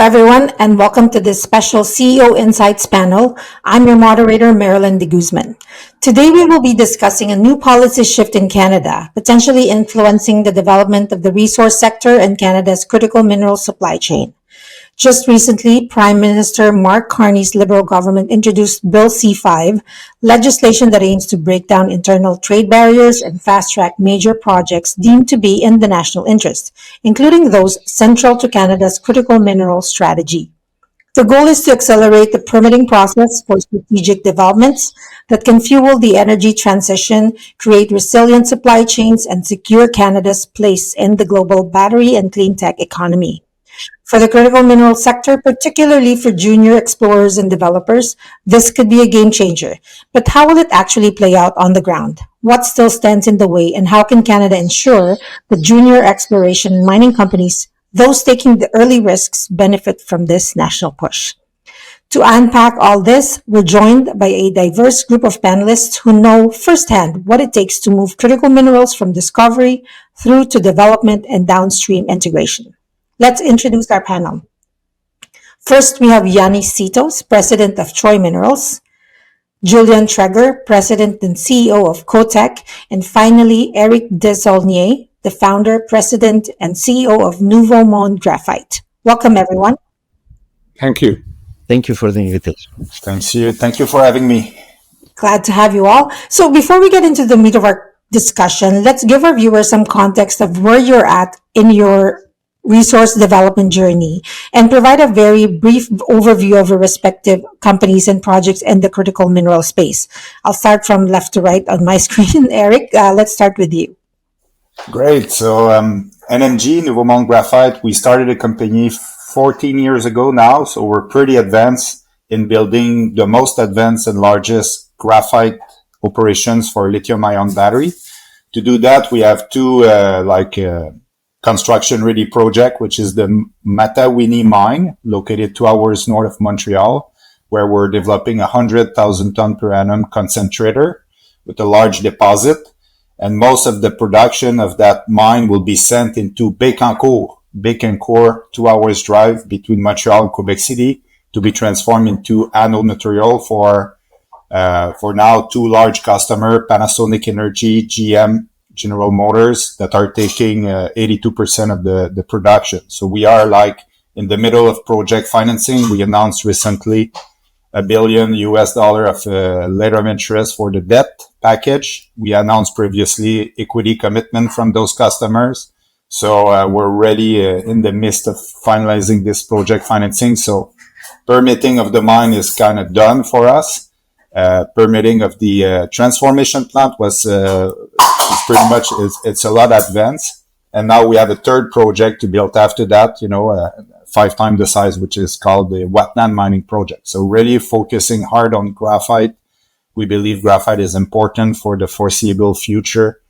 everyone, and welcome to this special CEO Insights panel. I'm your moderator, Marilyn de Guzman. Today, we will be discussing a new policy shift in Canada, potentially influencing the development of the resource sector and Canada's critical mineral supply chain. Just recently, Prime Minister Mark Carney's Liberal government introduced Bill C-5, legislation that aims to break down internal trade barriers and fast-track major projects deemed to be in the national interest, including those central to Canada's critical mineral strategy. The goal is to accelerate the permitting process for strategic developments that can fuel the energy transition, create resilient supply chains, and secure Canada's place in the global battery and clean tech economy. For the critical mineral sector, particularly for junior explorers and developers, this could be a game changer. But how will it actually play out on the ground? What still stands in the way, and how can Canada ensure that junior exploration and mining companies, those taking the early risks, benefit from this national push? To unpack all this, we're joined by a diverse group of panelists who know firsthand what it takes to move critical minerals from discovery through to development and downstream integration. Let's introduce our panel. First, we have Yannis Tsitos, President of Troy Minerals, Julian Treger, President and CEO of CoTec, and finally, Eric Desaulniers, the founder, President, and CEO of Nouveau Monde Graphite. Welcome, everyone. Thank you. Thank you for the invitation. Thank you for having me. Glad to have you all. So before we get into the meat of our discussion, let's give our viewers some context of where you're at in your resource development journey and provide a very brief overview of your respective companies and projects in the critical mineral space. I'll start from left to right on my screen. Eric, let's start with you. Great. So NMG, Nouveau Monde Graphite, we started a company 14 years ago now. So we're pretty advanced in building the most advanced and largest graphite operations for lithium-ion battery. To do that, we have two construction-ready project, which is the Matawini mine, located 2 hours north of Montreal, where we're developing 100,000 ton per annum concentrator with a large deposit. And most of the production of that mine will be sent into Bécancour, 2 hours drive between Montreal and Quebec City, to be transformed into anode material for now two large customer, Panasonic Energy, GM, General Motors, that are taking 82% of the production. So we are in the middle of project financing. We announced recently $1 billion of letter of interest for the debt package. We announced previously equity commitment from those customers. So we're already in the midst of finalizing this project financing. So permitting of the mine is kind of done for us. Permitting of the transformation plant was pretty much, it's a lot advanced. And now we have a third project to build after that, 5 times the size, which is called the Wetland Mining Project. So really focusing hard on graphite. We believe graphite is important for the foreseeable future,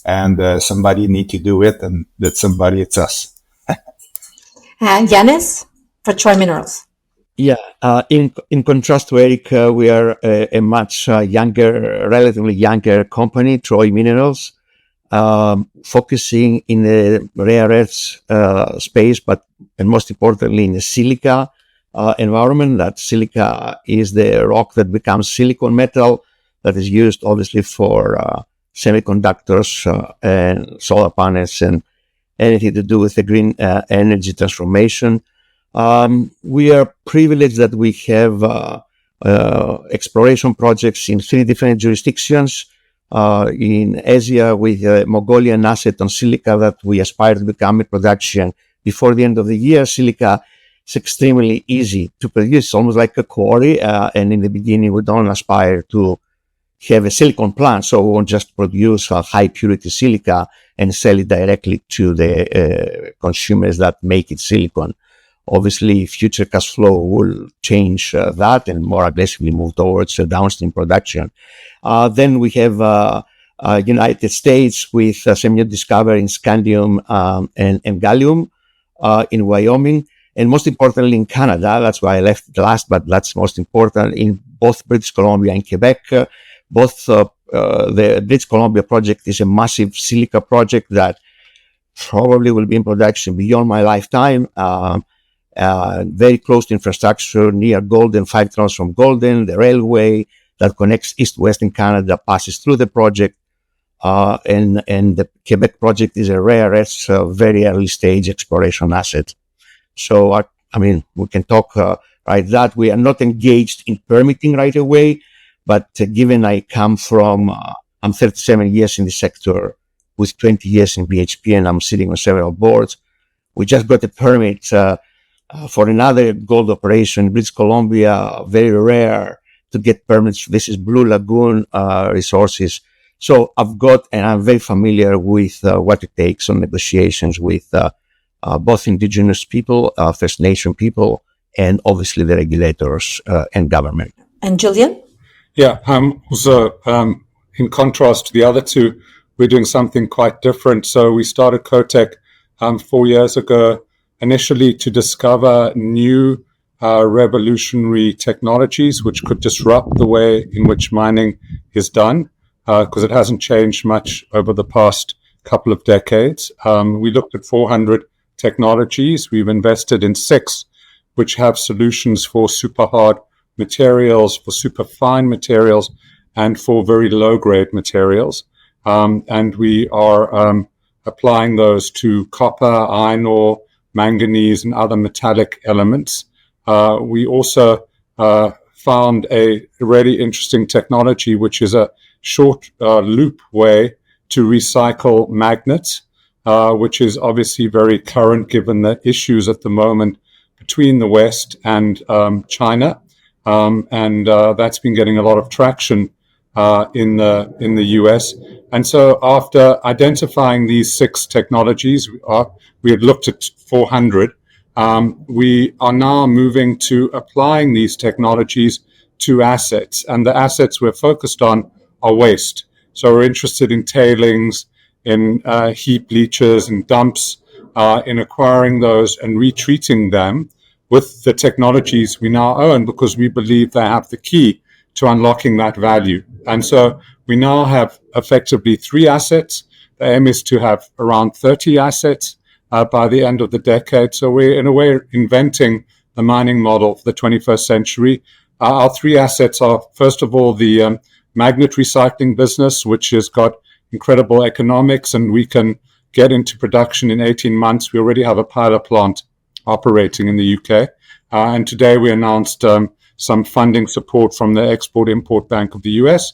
and somebody need to do it, and that somebody, it's us. And Yannis, for Troy Minerals. Yeah, in contrast to Eric, we are a much relatively younger company, Troy Minerals, focusing in the rare earths space, and most importantly in the silica environment. That silica is the rock that becomes silicon metal that is used obviously for semiconductors and solar panels and anything to do with the green energy transformation. We are privileged that we have exploration projects in 3 different jurisdictions. In Asia, with a Mongolian asset on silica that we aspire to become in production before the end of the year. Silica is extremely easy to produce, it's almost like a quarry. And in the beginning, we don't aspire to have a silicon plant, so we won't just produce high purity silica and sell it directly to the consumers that make it silicon. Obviously, future cash flow will change that and more aggressively move towards downstream production. Then we have United States with some new discovery in scandium and gallium in Wyoming, and most importantly in Canada. That's why I left it last, but that's most important, in both British Columbia and Quebec. The British Columbia project is a massive silica project that probably will be in production beyond my lifetime. very close to infrastructure near Golden, 5 kilometers from Golden. The railway that connects east-west in Canada passes through the project. And the Quebec project is a rare earth, very early stage exploration asset. So, we can talk right that we are not engaged in permitting right away, but given I come from, I'm 37 years in the sector with 20 years in BHP, and I'm sitting on several boards. We just got a permit for another gold operation in British Columbia, very rare to get permits. This is Blue Lagoon resources. So I'm very familiar with what it takes on negotiations with both Indigenous people, First Nation people, and obviously the regulators and government. And Julian? Yeah, also, in contrast to the other two, we're doing something quite different. So we started CoTec 4 years ago, initially to discover new revolutionary technologies which could disrupt the way in which mining is done, because it hasn't changed much over the past couple of decades. We looked at 400 technologies. We've invested in 6, which have solutions for super hard materials, for super fine materials, and for very low grade materials. And we are applying those to copper, iron ore, manganese, and other metallic elements. We also found a really interesting technology, which is a short loop way to recycle magnets, which is obviously very current given the issues at the moment between the West and China. And that's been getting a lot of traction in the US. And so after identifying these 6 technologies, we had looked at 400. We are now moving to applying these technologies to assets. And the assets we're focused on are waste. So we're interested in tailings, in heap leaches and dumps, in acquiring those and retreating them with the technologies we now own, because we believe they have the key to unlocking that value. And so we now have effectively 3 assets. The aim is to have around 30 assets by the end of the decade. So we're, in a way, inventing the mining model for the 21st century. Our 3 assets are, first of all, the magnet recycling business, which has got incredible economics, and we can get into production in 18 months. We already have a pilot plant operating in the UK. And today we announced some funding support from the Export-Import Bank of the US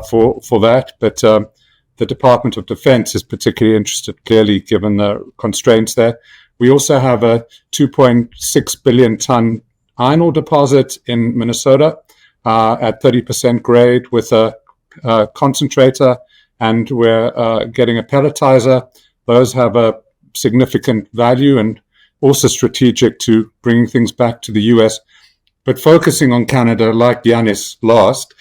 for that. But the Department of Defense is particularly interested, clearly, given the constraints there. We also have a 2.6 billion ton iron ore deposit in Minnesota at 30% grade with a concentrator, and we're getting a pelletizer. Those have a significant value and also strategic to bringing things back to the US. But focusing on Canada, like Yannis last,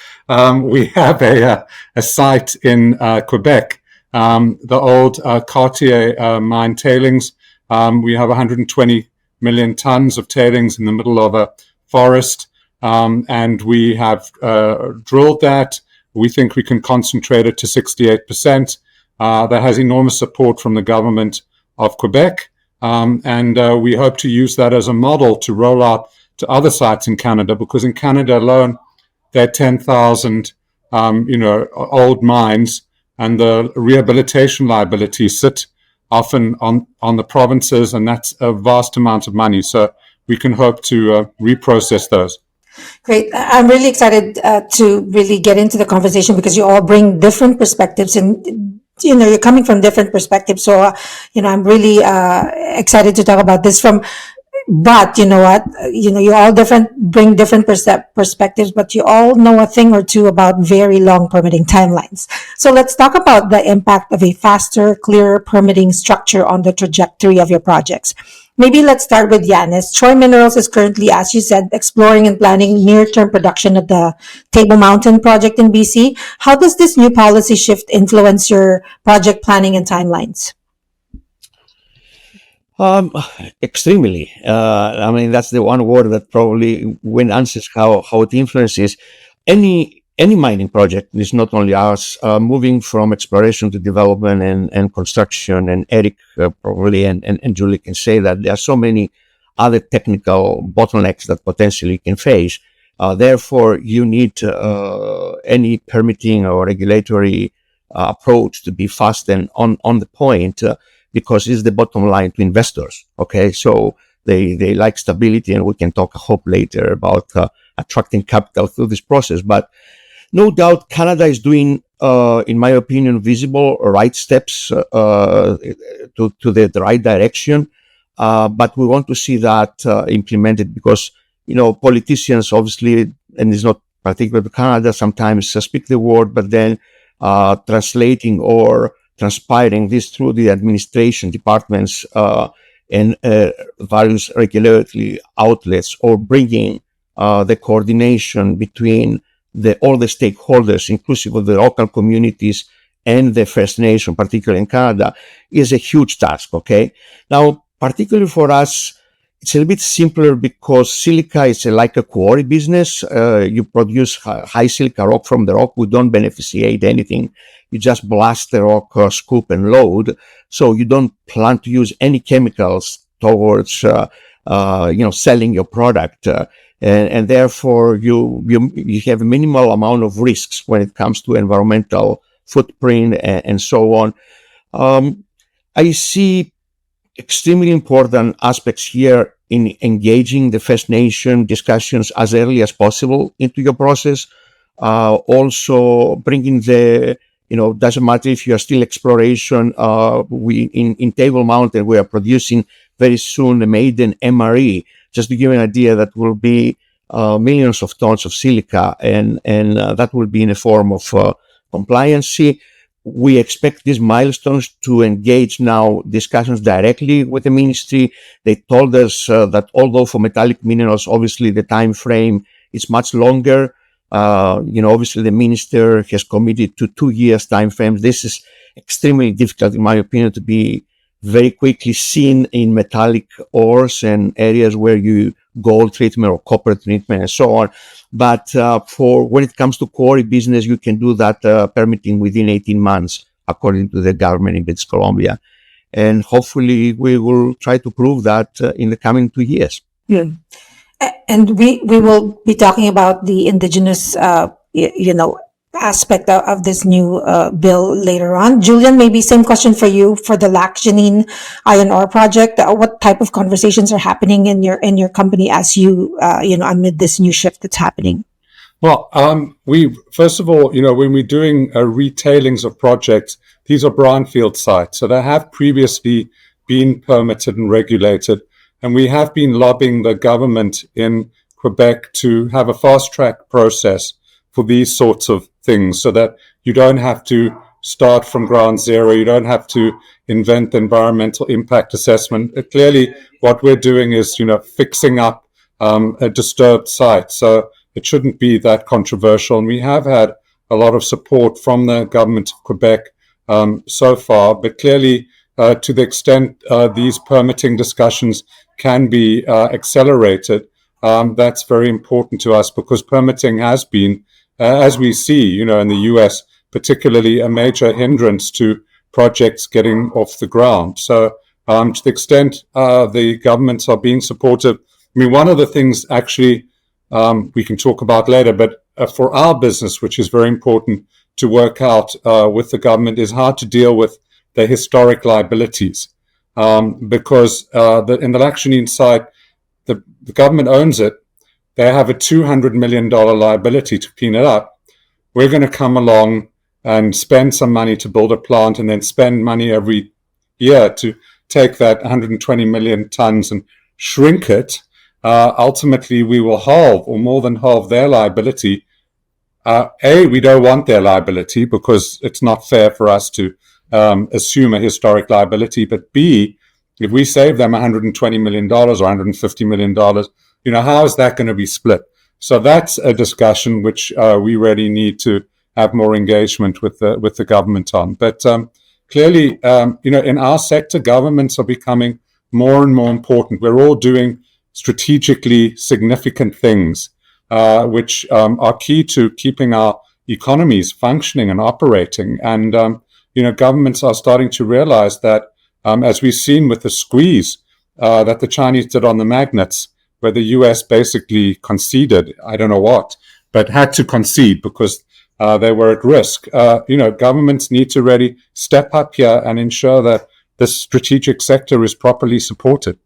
we have a site in Quebec, the old Cartier mine tailings. We have 120 million tons of tailings in the middle of a forest, and we have drilled that. We think we can concentrate it to 68%. That has enormous support from the government of Quebec, and we hope to use that as a model to roll out to other sites in Canada, because in Canada alone, there are 10,000, old mines, and the rehabilitation liabilities sit often on the provinces, and that's a vast amount of money. So we can hope to reprocess those. Great. I'm really excited to really get into the conversation, because you all bring different perspectives, and you're coming from different perspectives. So, I'm really excited to talk about this but you know what, you all bring different perspectives, but you all know a thing or two about very long permitting timelines. So let's talk about the impact of a faster, clearer permitting structure on the trajectory of your projects. Maybe let's start with Yannis. Troy Minerals is currently, as you said, exploring and planning near-term production at the Table Mountain project in BC. How does this new policy shift influence your project planning and timelines? Extremely. That's the one word that probably when answers how it influences any mining project. Is not only ours, moving from exploration to development and construction. And Eric probably and Julie can say that there are so many other technical bottlenecks that potentially can face. Therefore, you need any permitting or regulatory approach to be fast and on the point, because it's the bottom line to investors. Okay, so they like stability, and we can talk, I hope, later about attracting capital through this process. But no doubt, Canada is doing, in my opinion, visible right steps to the right direction. But we want to see that implemented, because, politicians obviously, and it's not particular to Canada, sometimes speak the word, but then translating or transpiring this through the administration departments and various regulatory outlets, or bringing the coordination between all the stakeholders, inclusive of the local communities and the First Nation, particularly in Canada, is a huge task. Okay, now particularly for us, it's a little bit simpler, because silica is like a quarry business. You produce high silica rock from the rock. We don't beneficiate anything. You just blast the rock, scoop and load. So you don't plan to use any chemicals towards, selling your product. And therefore you have a minimal amount of risks when it comes to environmental footprint and so on. I see extremely important aspects here in engaging the First Nation discussions as early as possible into your process. Also bringing doesn't matter if you are still exploration. In Table Mountain, we are producing very soon a maiden MRE, just to give you an idea, that will be millions of tons of silica, and that will be in a form of compliancy. We expect these milestones to engage now discussions directly with the ministry. They told us that although for metallic minerals, obviously the time frame is much longer. Obviously the minister has committed to 2 years time frame. This is extremely difficult, in my opinion, to be very quickly seen in metallic ores and areas where you gold treatment or copper treatment and so on. But for when it comes to quarry business, you can do that permitting within 18 months, according to the government in British Columbia. And hopefully we will try to prove that in the coming 2 years. Yeah. And we will be talking about the Indigenous, aspect of this new bill later on. Julian, maybe same question for you for the Lac Janine iron ore project. What type of conversations are happening in your company as you amid this new shift that's happening? Well, we first of all, when we're doing retailings of projects, these are brownfield sites, so they have previously been permitted and regulated, and we have been lobbying the government in Quebec to have a fast track process for these sorts of things, so that you don't have to start from ground zero. You don't have to invent the environmental impact assessment. Clearly, what we're doing is, fixing up a disturbed site. So it shouldn't be that controversial. And we have had a lot of support from the government of Quebec so far. But clearly, to the extent these permitting discussions can be accelerated, that's very important to us, because permitting has been, as we see, in the US, particularly a major hindrance to projects getting off the ground. So to the extent the governments are being supportive, one of the things actually we can talk about later, but for our business, which is very important to work out with the government, is how to deal with the historic liabilities. Because in the Lac Janine site, the government owns it. They have a $200 million liability to clean it up. We're going to come along and spend some money to build a plant, and then spend money every year to take that 120 million tons and shrink it. Ultimately, we will halve or more than halve their liability. We don't want their liability, because it's not fair for us to assume a historic liability. But B, if we save them $120 million or $150 million, how is that going to be split? So that's a discussion which we really need to have more engagement with the government on. But clearly, in our sector, governments are becoming more and more important. We're all doing strategically significant things, which are key to keeping our economies functioning and operating. And, governments are starting to realize that, as we've seen with the squeeze that the Chinese did on the magnets, where the US basically conceded, I don't know what, but had to concede because they were at risk. Governments need to really step up here and ensure that this strategic sector is properly supported.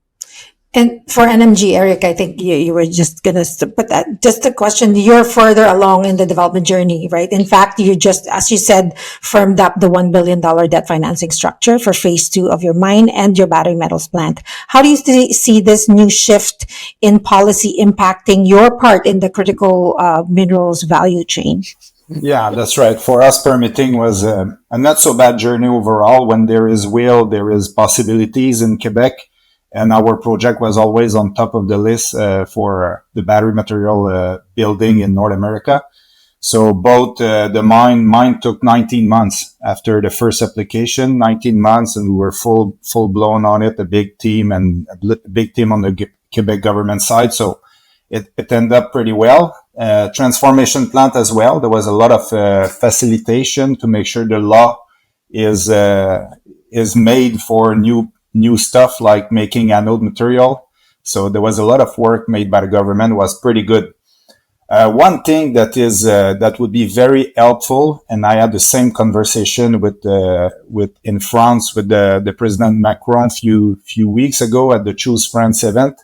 And for NMG, Eric, I think you were just going to put that. Just a question. You're further along in the development journey, right? In fact, you just, as you said, firmed up the $1 billion debt financing structure for phase 2 of your mine and your battery metals plant. How do you see this new shift in policy impacting your part in the critical minerals value chain? Yeah, that's right. For us, permitting was a not so bad journey overall. When there is will, there is possibilities in Quebec. And our project was always on top of the list for the battery material building in North America. So both the mine took 19 months after the first application, 19 months, and we were full blown on it, a big team on the Quebec government side. So it ended up pretty well. Transformation plant as well. There was a lot of facilitation to make sure the law is made for new stuff like making anode material. So there was a lot of work made by the government. It was pretty good. One thing that would be very helpful, and I had the same conversation with in France with the President Macron few weeks ago at the Choose France event,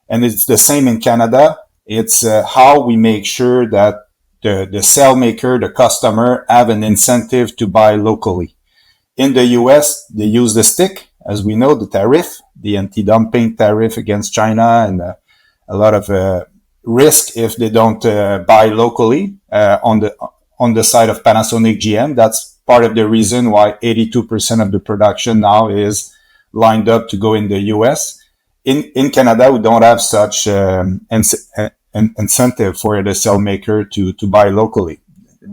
and it's the same in Canada. It's how we make sure that the cell maker, the customer, have an incentive to buy locally. In the US, they use the stick. As we know, the tariff, the anti-dumping tariff against China, and a lot of risk if they don't buy locally on the side of Panasonic GM. That's part of the reason why 82% of the production now is lined up to go in the US. In Canada, we don't have such incentive for the cell maker to buy locally.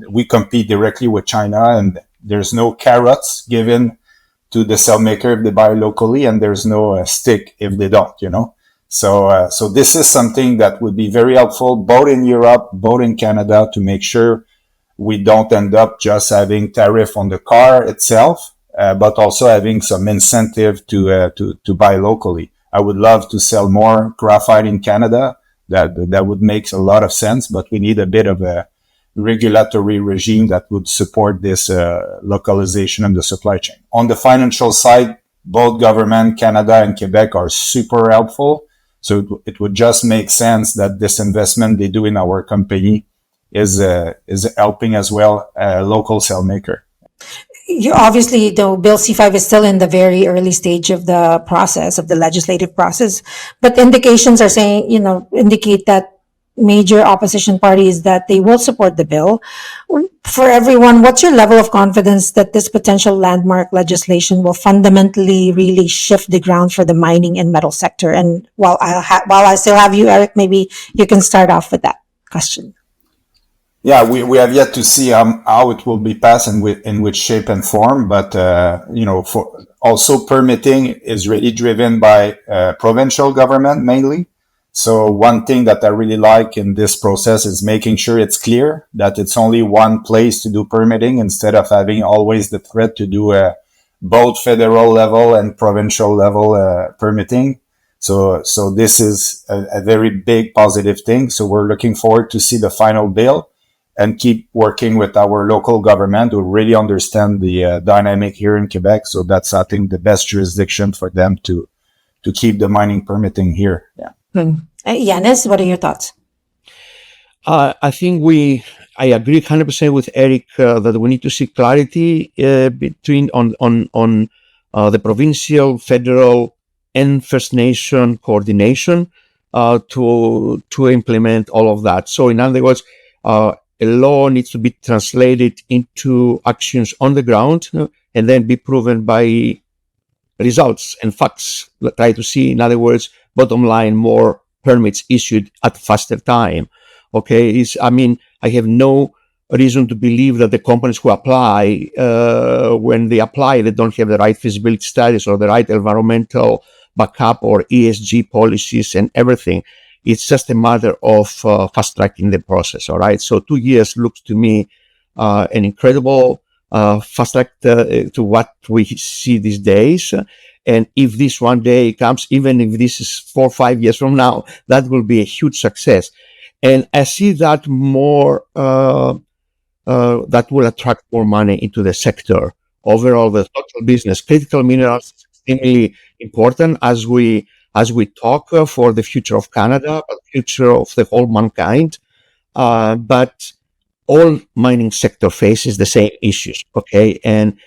We compete directly with China, and there's no carrots given to the cell maker if they buy locally, and there's no stick if they don't, So this is something that would be very helpful, both in Europe, both in Canada, to make sure we don't end up just having tariff on the car itself, but also having some incentive to buy locally. I would love to sell more graphite in Canada. That would make a lot of sense, but we need a bit of a regulatory regime that would support this localization of the supply chain. On the financial side, both government, Canada and Quebec, are super helpful. So it would just make sense that this investment they do in our company is helping as well a local cell maker. You obviously, the Bill C-5 is still in the very early stage of the process, of the legislative process, but indications are saying, indicate that major opposition parties that they will support the bill. For everyone, what's your level of confidence that this potential landmark legislation will fundamentally really shift the ground for the mining and metal sector? And while I still have you, Eric, maybe you can start off with that question. Yeah, we have yet to see how it will be passed and in which shape and form. But for also permitting is really driven by provincial government mainly. So one thing that I really like in this process is making sure it's clear that it's only one place to do permitting instead of having always the threat to do both federal level and provincial level permitting. So this is a very big positive thing. So we're looking forward to see the final bill and keep working with our local government to really understand the dynamic here in Quebec. So that's, I think, the best jurisdiction for them to keep the mining permitting here. Yeah. Yannis, what are your thoughts? I think I agree 100% with Eric that we need to see clarity between on the provincial, federal, and First Nation coordination to implement all of that. So in other words, a law needs to be translated into actions on the ground and then be proven by results and facts. Try to see, in other words, bottom line, more permits issued at faster time. Okay, I have no reason to believe that the companies who apply, when they apply, they don't have the right feasibility studies or the right environmental backup or ESG policies and everything. It's just a matter of fast tracking the process. All right. So 2 years looks to me an incredible fast track to what we see these days. And if this one day comes, even if this is 4 or 5 years from now, that will be a huge success. And I see that more, that will attract more money into the sector. Overall, the total business, critical minerals is extremely important as we talk for the future of Canada, but future of the whole mankind. But all mining sector faces the same issues, okay? And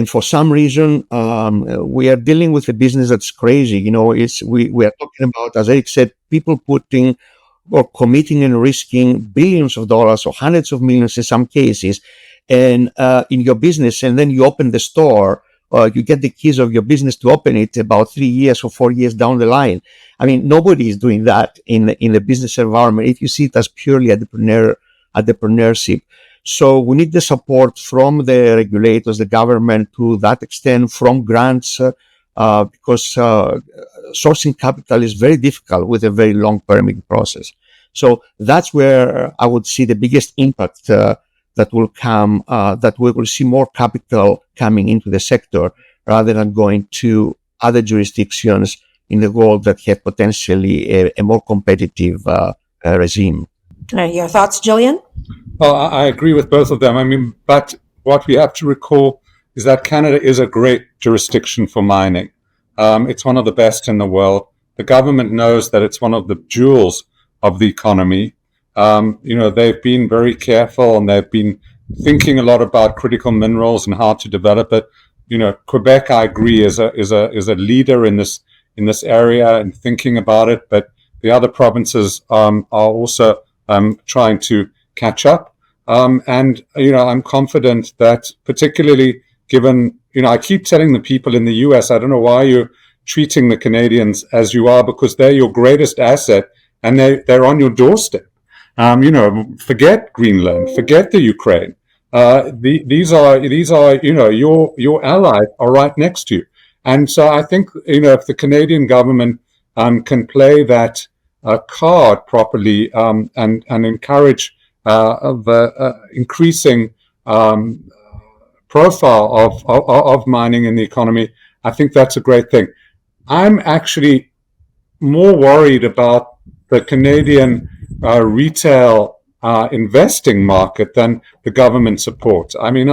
for some reason, we are dealing with a business that's crazy. You know, we are talking about, as Eric said, people putting or committing and risking billions of dollars or hundreds of millions in some cases, and in your business, and then you open the store, you get the keys of your business to open it about 3 years or 4 years down the line. I mean, nobody is doing that in the business environment if you see it as purely entrepreneurship. So we need the support from the regulators, the government to that extent, from grants, because sourcing capital is very difficult with a very long permitting process. So that's where I would see the biggest impact that will come, that we will see more capital coming into the sector rather than going to other jurisdictions in the world that have potentially a more competitive regime. Your thoughts, Julian? Well, I agree with both of them. I mean, but what we have to recall is that Canada is a great jurisdiction for mining. It's one of the best in the world. The government knows that it's one of the jewels of the economy. They've been very careful and they've been thinking a lot about critical minerals and how to develop it. Quebec, I agree, is a leader in this area and thinking about it. But the other provinces are also trying to catch up. I'm confident that, particularly given, I keep telling the people in the US, I don't know why you're treating the Canadians as you are, because they're your greatest asset and they're on your doorstep. Forget Greenland, forget the Ukraine. These are your allies are right next to you. And so I think, if the Canadian government can play that card properly and encourage the increasing profile of mining in the economy, I think that's a great thing. I'm actually more worried about the Canadian retail investing market than the government support. I mean,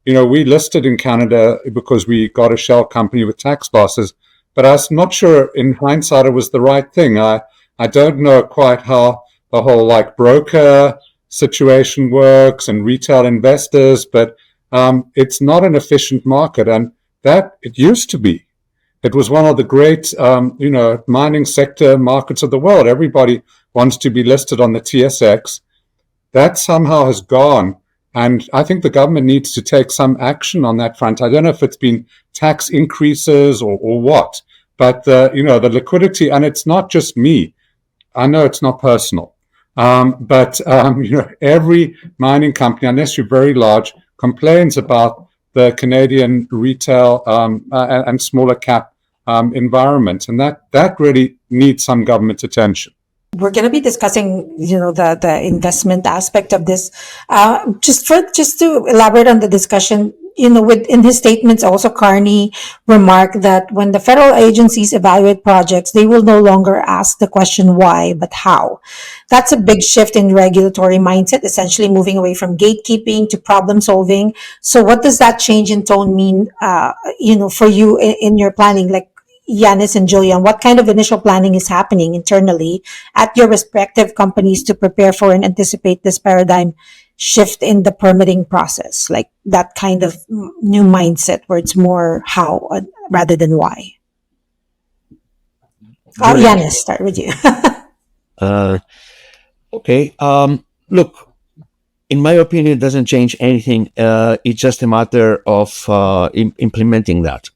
we listed in Canada because we got a shell company with tax losses, but I'm not sure in hindsight it was the right thing. I don't know quite how the whole broker situation works and retail investors, but it's not an efficient market, and that it used to be. It was one of the great, mining sector markets of the world. Everybody wants to be listed on the TSX. That somehow has gone, and I think the government needs to take some action on that front. I don't know if it's been tax increases or what, but the liquidity, and it's not just me. I know it's not personal, but every mining company, unless you're very large, complains about the Canadian retail and smaller cap environment, and that really needs some government attention. We're going to be discussing, the investment aspect of this. Just to elaborate on the discussion, in his statements, also Carney remarked that when the federal agencies evaluate projects, they will no longer ask the question why, but how. That's a big shift in regulatory mindset, essentially moving away from gatekeeping to problem solving. So what does that change in tone mean, for you in your planning? Like, Yannis and Julian, what kind of initial planning is happening internally at your respective companies to prepare for and anticipate this paradigm shift in the permitting process? Like that kind of new mindset where it's more how rather than why. Yannis, start with you. Okay. Look, in my opinion, it doesn't change anything. It's just a matter of implementing that.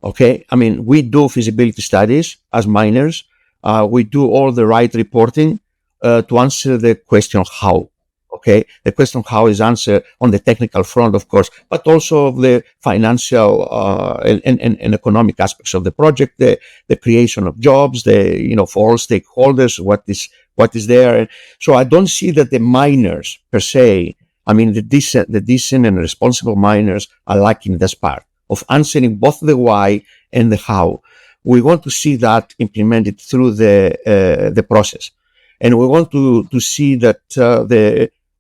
Okay, I mean, we do feasibility studies as miners. We do all the right reporting to answer the question how. Okay, the question how is answered on the technical front, of course, but also the financial and economic aspects of the project, the creation of jobs, for all stakeholders, what is there. So I don't see that the miners per se, I mean, the decent and responsible miners are lacking this part. of answering both the why and the how. We want to see that implemented through the process. And we want to see that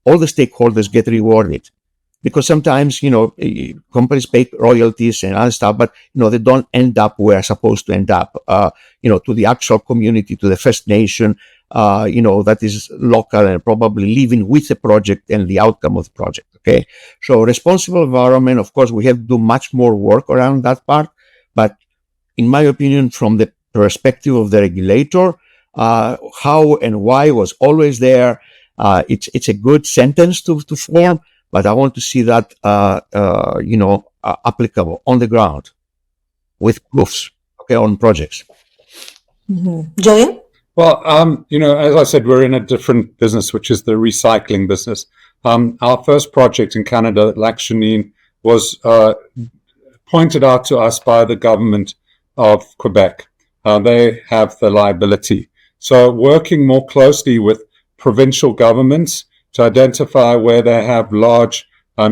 all the stakeholders get rewarded. Because sometimes, companies pay royalties and other stuff, but, they don't end up where they're supposed to end up, to the actual community, to the First Nation, that is local and probably living with the project and the outcome of the project. Okay. So responsible environment, of course, we have to do much more work around that part. But in my opinion, from the perspective of the regulator, how and why was always there. It's a good sentence to form. But I want to see that, applicable on the ground with proofs, okay, on projects. Mm-hmm. Julian? Well, as I said, we're in a different business, which is the recycling business. Our first project in Canada, Lac Chenin, was pointed out to us by the government of Quebec. They have the liability. So working more closely with provincial governments to identify where they have large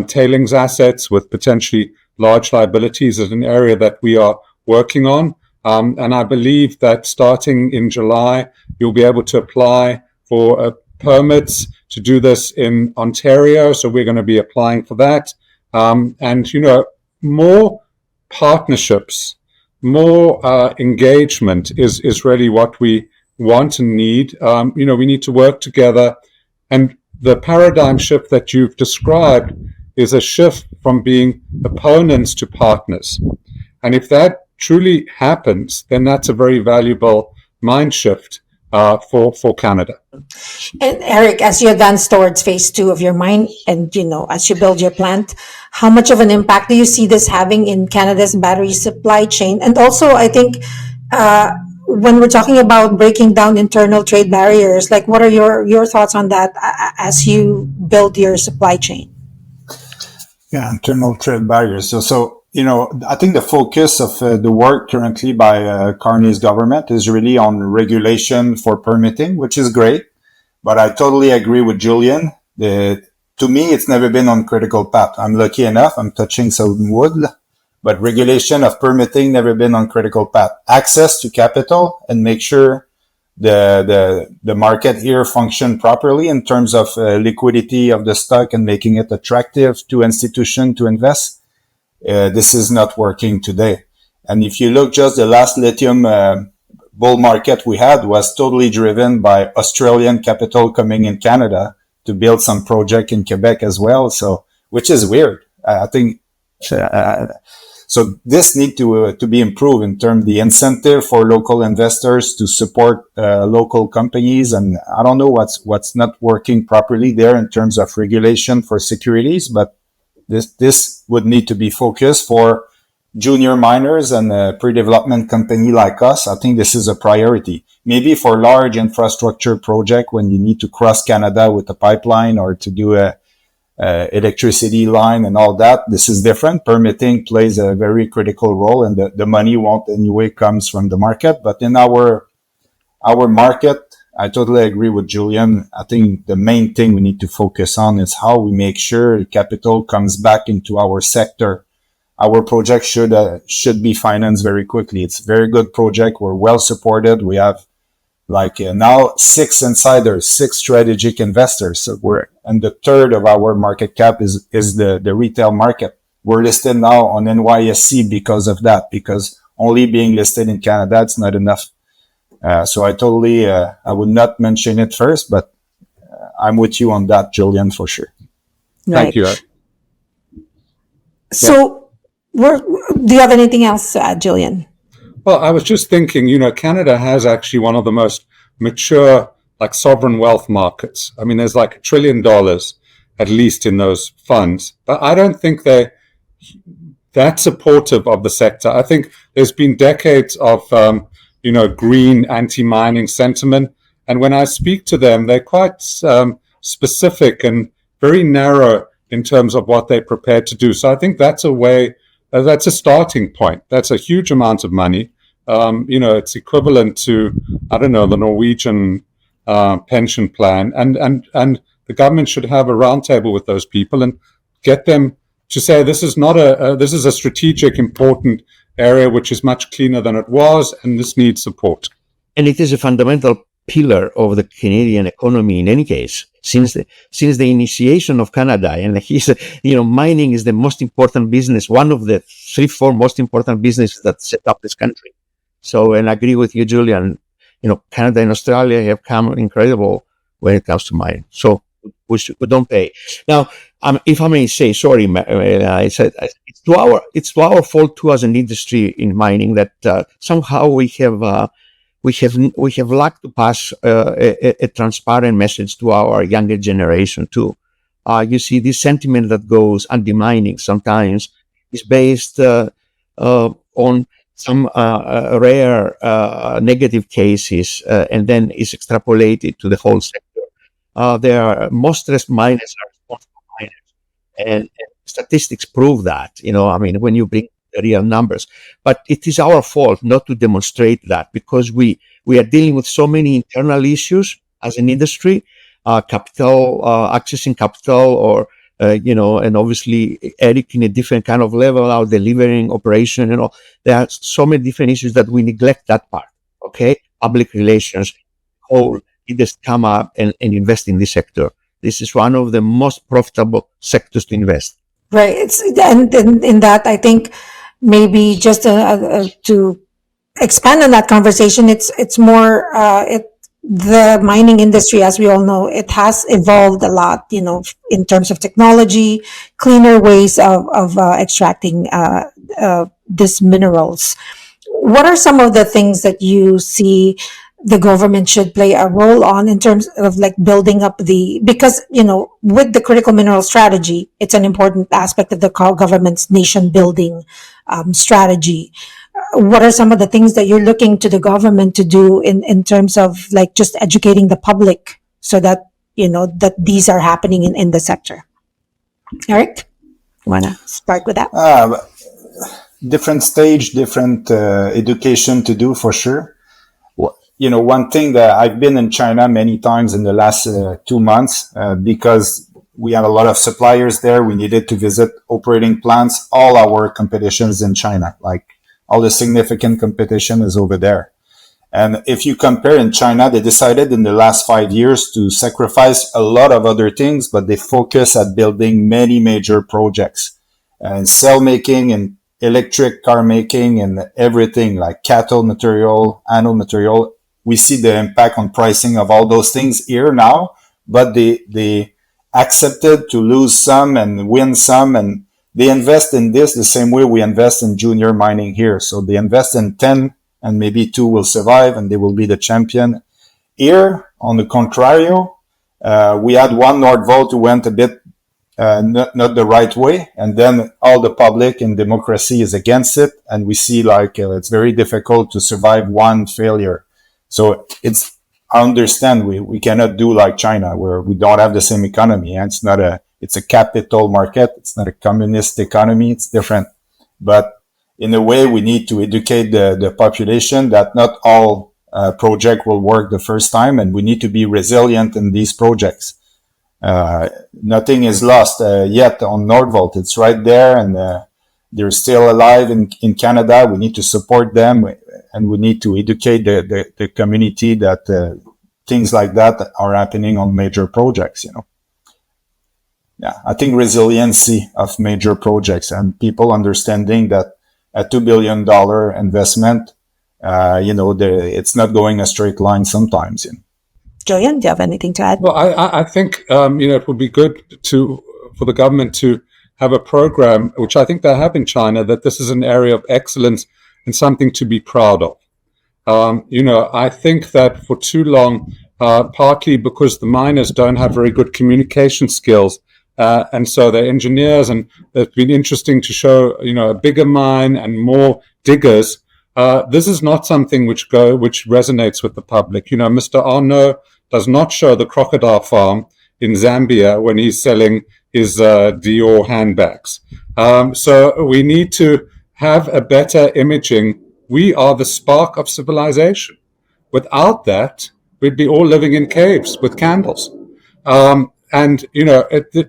tailings assets with potentially large liabilities is an area that we are working on. And I believe that starting in July, you'll be able to apply for permits to do this in Ontario. So we're going to be applying for that. And, more partnerships, more engagement is really what we want and need. We need to work together. And the paradigm shift that you've described is a shift from being opponents to partners. And if that truly happens, then that's a very valuable mind shift for Canada. And Eric, as you advance towards phase 2 of your mine and, as you build your plant, how much of an impact do you see this having in Canada's battery supply chain? And also, I think, when we're talking about breaking down internal trade barriers, like what are your thoughts on that as you build your supply chain? Yeah, internal trade barriers. So I think the focus of the work currently by Carney's government is really on regulation for permitting, which is great. But I totally agree with Julian. To me, it's never been on critical path. I'm lucky enough. I'm touching some wood. But regulation of permitting never been on critical path. Access to capital and make sure the market here function properly in terms of liquidity of the stock and making it attractive to institutions to invest. This is not working today. And if you look just the last lithium bull market we had was totally driven by Australian capital coming in Canada to build some project in Quebec as well. So, which is weird. I think, so this need to be improved in terms of the incentive for local investors to support local companies. And I don't know what's not working properly there in terms of regulation for securities, but this would need to be focused for junior miners and a pre-development company like us. I think this is a priority. Maybe for large infrastructure project when you need to cross Canada with a pipeline or to do a electricity line and all that, this is different. Permitting plays a very critical role, and the money won't anyway comes from the market. But in our market, I totally agree with Julian. I think the main thing we need to focus on is how we make sure capital comes back into our sector. Our project should be financed very quickly. It's a very good project. We're well supported. We have now 6 insiders, 6 strategic investors. So and the third of our market cap is the retail market. We're listed now on NYSE because of that, because only being listed in Canada, it's not enough. So I totally, I would not mention it first, but I'm with you on that, Julian, for sure. Thank you. So, do you have anything else to add, Julian? Well, I was just thinking, Canada has actually one of the most mature, sovereign wealth markets. I mean, there's $1 trillion at least in those funds, but I don't think they're that supportive of the sector. I think there's been decades of, green anti-mining sentiment. And when I speak to them, they're quite specific and very narrow in terms of what they're prepared to do. So I think that's a way, that's a starting point. That's a huge amount of money. It's equivalent to, the Norwegian pension plan. And the government should have a roundtable with those people and get them to say this is not this is a strategic, important area which is much cleaner than it was, and this needs support. And it is a fundamental pillar of the Canadian economy in any case. Since the initiation of Canada, and mining is the most important business, one of the 3-4 most important businesses that set up this country. So, and I agree with you, Julian, Canada and Australia have come incredible when it comes to mining. So we don't pay. Now, if I may say, sorry, I said it's to our fault too as an industry in mining that somehow we have lacked to pass a transparent message to our younger generation too. You see, this sentiment that goes anti-mining sometimes is based on some rare negative cases, and then is extrapolated to the whole sector. There are most stressed miners are responsible miners, and statistics prove that. When you bring the real numbers, but it is our fault not to demonstrate that, because we are dealing with so many internal issues as an industry, capital, accessing capital, or and obviously Eric in a different kind of level, our delivering operation, there are so many different issues that we neglect that part. Okay, public relations, whole leaders come up and invest in this sector. This is one of the most profitable sectors to invest. Right. And in that, I think maybe just to expand on that conversation, it's more the mining industry, as we all know, it has evolved a lot, in terms of technology, cleaner ways of extracting these minerals. What are some of the things that you see the government should play a role on in terms of building up because with the critical mineral strategy, it's an important aspect of the government's nation building strategy. What are some of the things that you're looking to the government to do in terms of just educating the public so that that these are happening in the sector? Eric, you want to start with that? Different stage, different education to do for sure. One thing that I've been in China many times in the last 2 months, because we have a lot of suppliers there. We needed to visit operating plants. All our competitions in China, all the significant competition is over there. And if you compare in China, they decided in the last 5 years to sacrifice a lot of other things, but they focus at building many major projects and cell making and electric car making and everything like cathode material, anode material. We see the impact on pricing of all those things here now, but they accepted to lose some and win some, and they invest in this the same way we invest in junior mining here. So they invest in 10 and maybe 2 will survive and they will be the champion. Here, on the contrary, we had one Nordvolt who went a bit not the right way, and then all the public and democracy is against it, and we see it's very difficult to survive one failure. So I understand we cannot do like China, where we don't have the same economy. And it's a capital market. It's not a communist economy. It's different. But in a way, we need to educate the population that not all project will work the first time, and we need to be resilient in these projects. Nothing is lost yet on Nordvolt. It's right there, and they're still alive in Canada. We need to support them, and we need to educate the community that things like that are happening on major projects. Yeah, I think resiliency of major projects and people understanding that a $2 billion investment, it's not going a straight line sometimes. Julian, do you have anything to add? Well, I think it would be good for the government to have a program, which I think they have in China, that this is an area of excellence and something to be proud of. I think that for too long, partly because the miners don't have very good communication skills, and so they're engineers, and it's been interesting to show, a bigger mine and more diggers. This is not something which resonates with the public. Mr. Arnaud does not show the crocodile farm in Zambia when he's selling his Dior handbags. So we need to have a better imaging. We are the spark of civilization. Without that, we'd be all living in caves with candles. And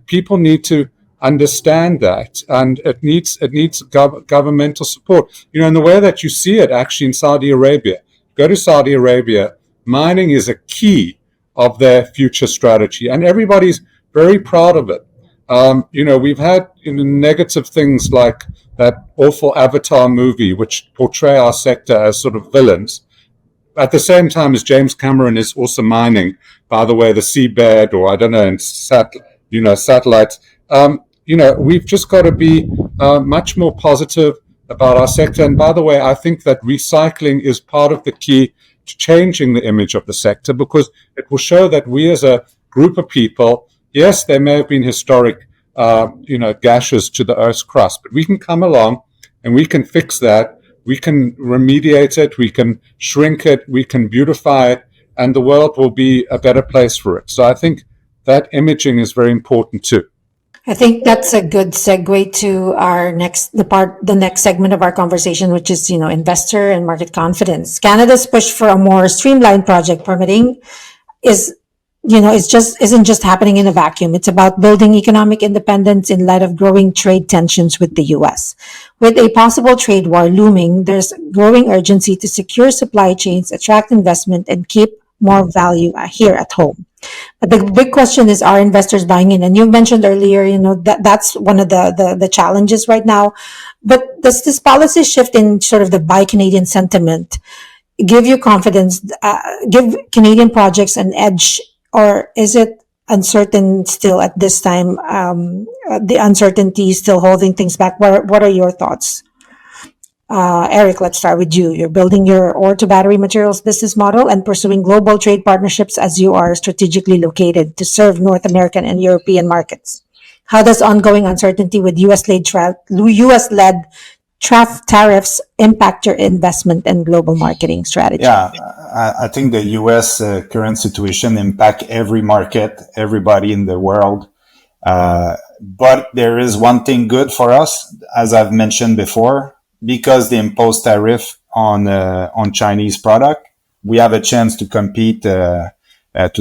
people need to understand that, and it needs governmental support. In the way that you see it actually in Saudi Arabia. Go to Saudi Arabia, mining is a key of their future strategy, and everybody's very proud of it. We've had negative things like that awful Avatar movie, which portray our sector as sort of villains. At the same time as James Cameron is also mining, by the way, the seabed, or I don't know, in satellites. We've just got to be much more positive about our sector. And by the way, I think that recycling is part of the key to changing the image of the sector, because it will show that we as a group of people, yes, there may have been historic, gashes to the Earth's crust, but we can come along and we can fix that. We can remediate it. We can shrink it. We can beautify it, and the world will be a better place for it. So I think that imaging is very important too. I think that's a good segue to the next segment of our conversation, which is, investor and market confidence. Canada's push for a more streamlined project permitting isn't just happening in a vacuum. It's about building economic independence in light of growing trade tensions with the US. With a possible trade war looming, there's growing urgency to secure supply chains, attract investment, and keep more value here at home. But the big question is, are investors buying in? And you mentioned earlier, that's one of the challenges right now. But does this policy shift in sort of the buy Canadian sentiment give you confidence, give Canadian projects an edge, or is it uncertain still at this time? The uncertainty is still holding things back. What are your thoughts? Eric, let's start with you. You're building your ore to battery materials business model and pursuing global trade partnerships as you are strategically located to serve North American and European markets. How does ongoing uncertainty with US-led tariffs impact your investment and global marketing strategy? Yeah, I think the US current situation impact every market, everybody in the world. But there is one thing good for us, as I've mentioned before, because they impose tariff on Chinese product, we have a chance to compete to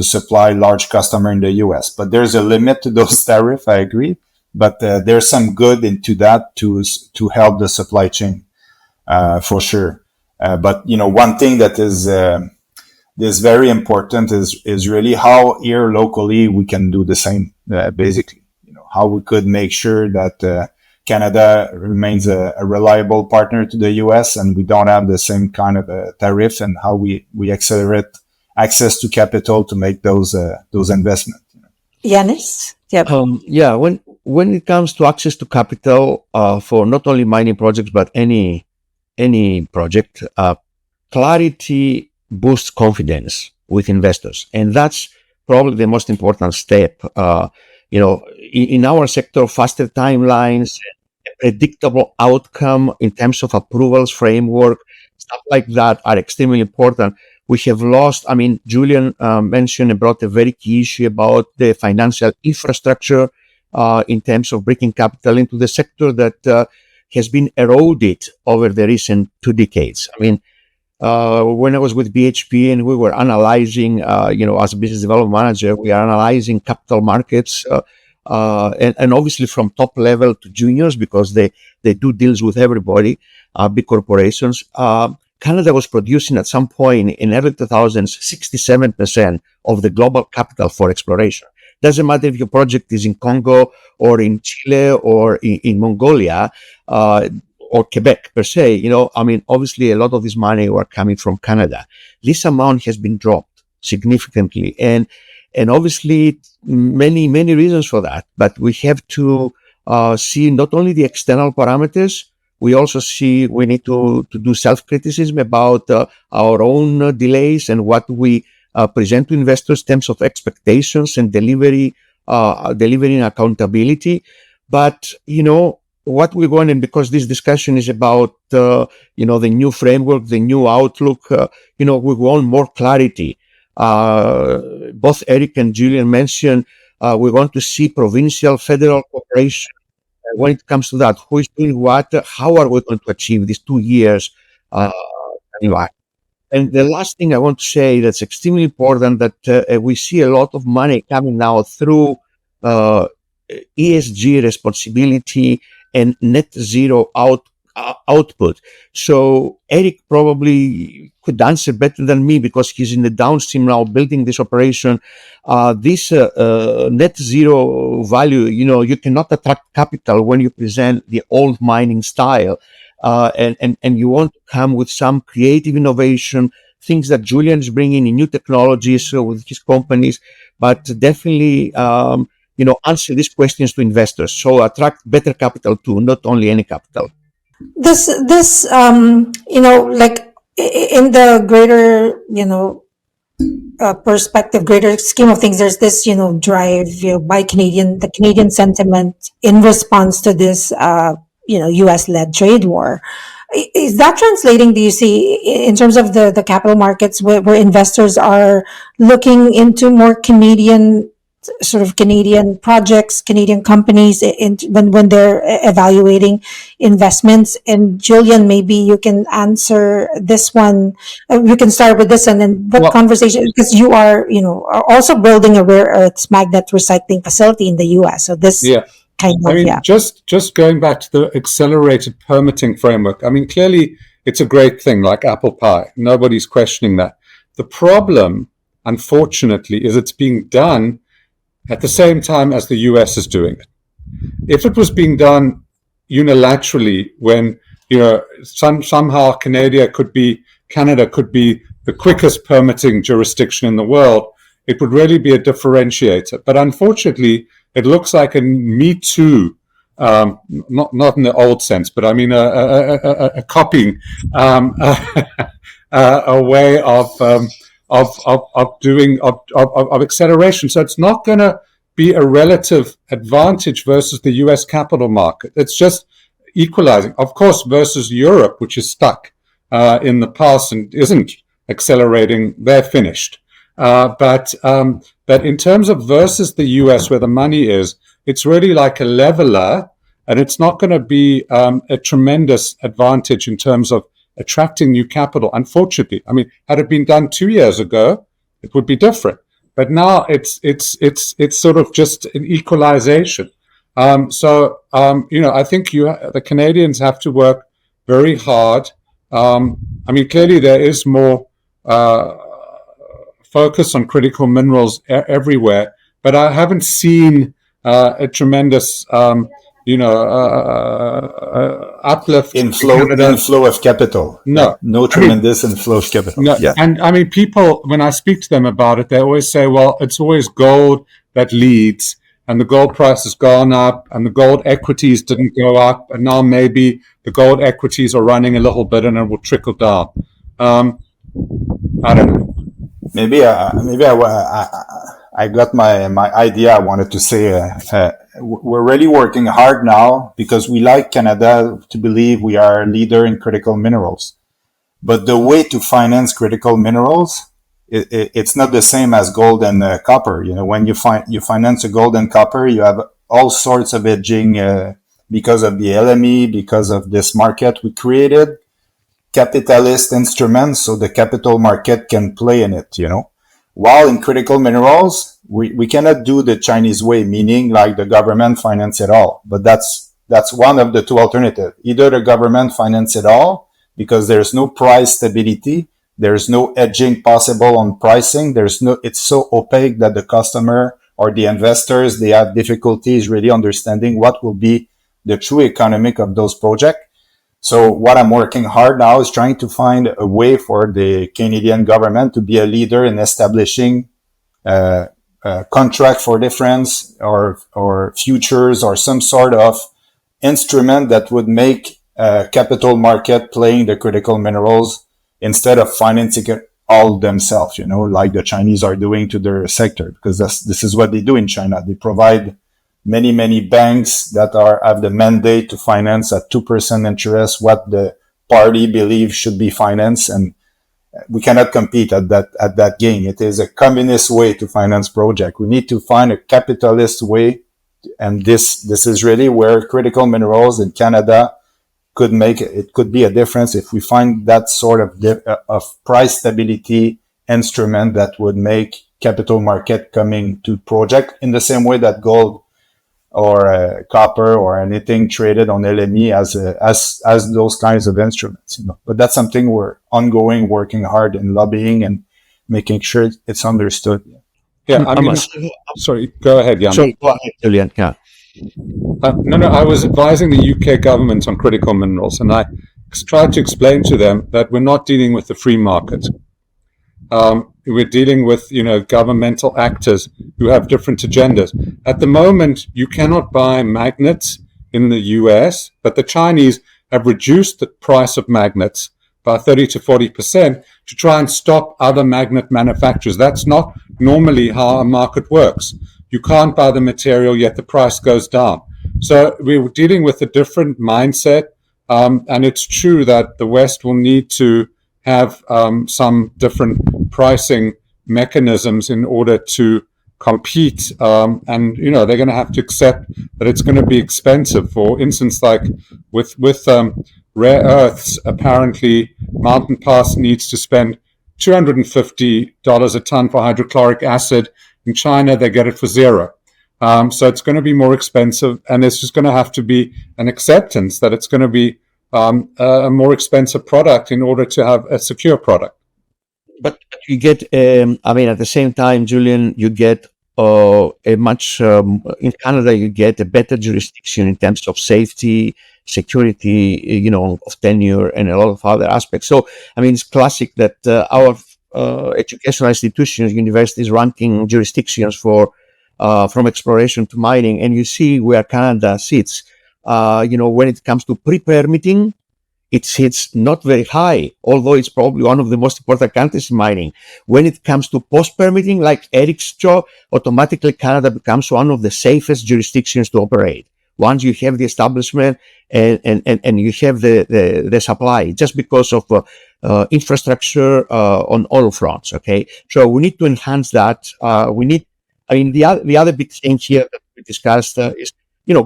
supply large customer in the US. But there's a limit to those tariff, I agree. But there's some good into that to help the supply chain for sure. But one thing that is very important is really how here locally we can do the same. Basically, how we could make sure that Canada remains a reliable partner to the US, and we don't have the same kind of tariff, and how we accelerate access to capital to make those investments. Yannis? Yep. When it comes to access to capital for not only mining projects but any project, clarity boosts confidence with investors, and that's probably the most important step. In our sector, faster timelines, a predictable outcome in terms of approvals framework, stuff like that are extremely important. We have lost, Julian mentioned and brought a very key issue about the financial infrastructure in terms of bringing capital into the sector that has been eroded over the recent 2 decades. When I was with BHP and we were analyzing, as a business development manager, we are analyzing capital markets, and obviously from top level to juniors, because they do deals with everybody, big corporations. Canada was producing at some point in early 2000s 67% of the global capital for exploration. Doesn't matter if your project is in Congo or in Chile or in Mongolia or Quebec per se. Obviously a lot of this money were coming from Canada. This amount has been dropped significantly, and obviously many reasons for that. But we have to see not only the external parameters. We also see we need to do self-criticism about our own delays and what we present to investors in terms of expectations and delivering accountability. But, what we want, and because this discussion is about, the new framework, the new outlook, we want more clarity. Both Eric and Julian mentioned we want to see provincial, federal cooperation. When it comes to that, who is doing what, how are we going to achieve these 2 years? And the last thing I want to say that's extremely important, that we see a lot of money coming now through ESG responsibility and net zero output. So Eric probably could answer better than me because he's in the downstream now building this operation. This net zero value, you cannot attract capital when you present the old mining style. And you want to come with some creative innovation, things that Julian is bringing in, new technologies with his companies, but definitely, answer these questions to investors. So attract better capital too, not only any capital. This like in the greater perspective, greater scheme of things, there's this drive by the Canadian sentiment in response to this U.S. led trade war. Is that translating, do you see, in terms of the capital markets where investors are looking into more Canadian projects, Canadian companies when they're evaluating investments? And Julian, maybe you can answer this one. We can start with this, and then conversation, because you are also building a rare earths magnet recycling facility in the U.S. So this just going back to the accelerated permitting framework. Clearly it's a great thing, like apple pie. Nobody's questioning that. The problem, unfortunately, is it's being done at the same time as the US is doing it. If it was being done unilaterally, when somehow Canada could be the quickest permitting jurisdiction in the world, it would really be a differentiator. But unfortunately, it looks like a Me Too, not in the old sense, but a copying, a way of doing acceleration. So it's not going to be a relative advantage versus the US capital market. It's just equalizing, of course, versus Europe, which is stuck in the past and isn't accelerating. They're finished. But in terms of versus the US, where the money is, it's really like a leveler, and it's not going to be a tremendous advantage in terms of attracting new capital. Unfortunately, had it been done 2 years ago, it would be different. But now it's sort of just an equalization. I think the Canadians have to work very hard. Clearly there is more focus on critical minerals everywhere, but I haven't seen a tremendous uplift inflow of capital. No tremendous inflow of capital. No. Yeah. And people, when I speak to them about it, they always say, well, it's always gold that leads, and the gold price has gone up, and the gold equities didn't go up, and now maybe the gold equities are running a little bit and it will trickle down. I don't know. Maybe I got my idea. I wanted to say we're really working hard now because we like Canada to believe we are a leader in critical minerals. But the way to finance critical minerals, it's not the same as gold and copper. When you finance a gold and copper, you have all sorts of hedging because of the LME, because of this market we created. Capitalist instruments, so the capital market can play in it, While in critical minerals, we cannot do the Chinese way, meaning like the government finance it all. But that's one of the two alternatives. Either the government finance it all because there's no price stability, there's no hedging possible on pricing, it's so opaque that the customer or the investors, they have difficulties really understanding what will be the true economic of those projects. So what I'm working hard now is trying to find a way for the Canadian government to be a leader in establishing contract for difference or futures or some sort of instrument that would make capital market playing the critical minerals instead of financing it all themselves, like the Chinese are doing to their sector, because this is what they do in China. They provide many banks that have the mandate to finance at 2% interest what the party believes should be financed, and we cannot compete at that game. It is a communist way to finance project. We need to find a capitalist way, and this is really where critical minerals in Canada could be a difference if we find that sort of price stability instrument that would make capital market coming to project in the same way that gold or copper or anything traded on LME as those kinds of instruments. But that's something we're ongoing, working hard and lobbying and making sure it's understood. Yeah, I mean, sorry, go ahead, Jan. Sorry, go ahead, Julian. Yeah. No, I was advising the UK government on critical minerals, and I tried to explain to them that we're not dealing with the free market. We're dealing with, governmental actors who have different agendas. At the moment, you cannot buy magnets in the US, but the Chinese have reduced the price of magnets by 30 to 40% to try and stop other magnet manufacturers. That's not normally how a market works. You can't buy the material, yet the price goes down. So we're dealing with a different mindset, and it's true that the West will need to have some different pricing mechanisms in order to compete, and they're going to have to accept that it's going to be expensive. For instance, like with rare earths, apparently Mountain Pass needs to spend $250 a ton for hydrochloric acid. In China, they get it for zero. So it's going to be more expensive, and there's just going to have to be an acceptance that it's going to be a more expensive product in order to have a secure product. But you get, at the same time, Julian, you get in Canada, you get a better jurisdiction in terms of safety, security, of tenure and a lot of other aspects. So, it's classic that our educational institutions, universities, ranking jurisdictions for from exploration to mining, and you see where Canada sits. When it comes to pre-permitting, it sits not very high, although it's probably one of the most important countries in mining. When it comes to post-permitting, like Eric's job, automatically Canada becomes one of the safest jurisdictions to operate. Once you have the establishment and you have the supply, just because of infrastructure on all fronts. Okay, so we need to enhance that. The other big thing here that we discussed is,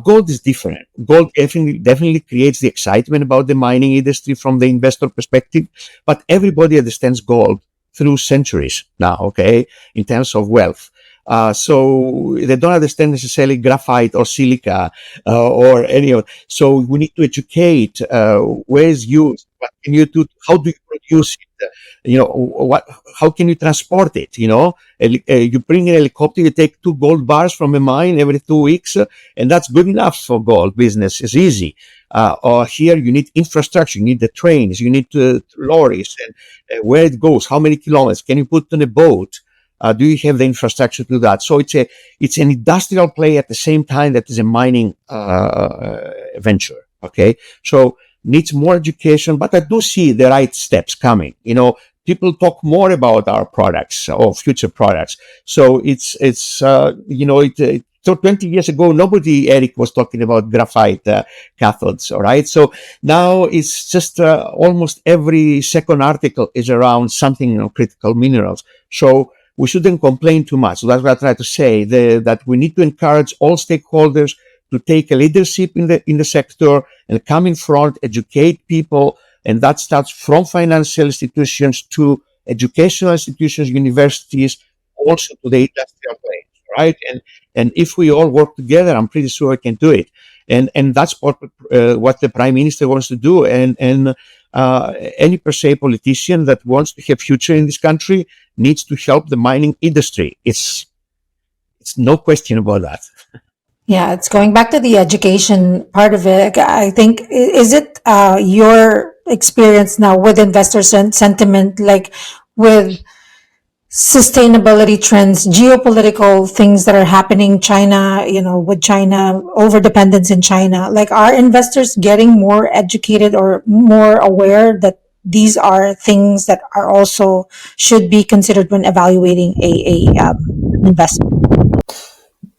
gold is different. Gold definitely creates the excitement about the mining industry from the investor perspective, but everybody understands gold through centuries now, okay, in terms of wealth. So they don't understand necessarily graphite or silica or any of. So we need to educate where is used, what can you do, how do you produce it, how can you transport it? You bring an helicopter, you take 2 gold bars from a mine every 2 weeks, and that's good enough for gold business. It's easy. Or here you need infrastructure, you need the trains, you need lorries, and where it goes, how many kilometers can you put on a boat? Do you have the infrastructure to do that? So it's an industrial play at the same time that is a mining venture. Okay, so needs more education, but I do see the right steps coming. People talk more about our products or future products. So so 20 years ago, Eric was talking about graphite cathodes, all right? So now it's just almost every second article is around something critical minerals. So we shouldn't complain too much. So that's what I try to say, that we need to encourage all stakeholders to take a leadership in the sector and come in front, educate people, and that starts from financial institutions to educational institutions, universities, also to the industrial place, right? And if we all work together, I'm pretty sure we can do it. And that's what the Prime Minister wants to do. And any per se politician that wants to have future in this country needs to help the mining industry. It's no question about that. Yeah, it's going back to the education part of it. I think, is it your experience now with investor sentiment, like with sustainability trends, geopolitical things that are happening, China, with China, overdependence in China, like, are investors getting more educated or more aware that these are things that are also should be considered when evaluating a investment?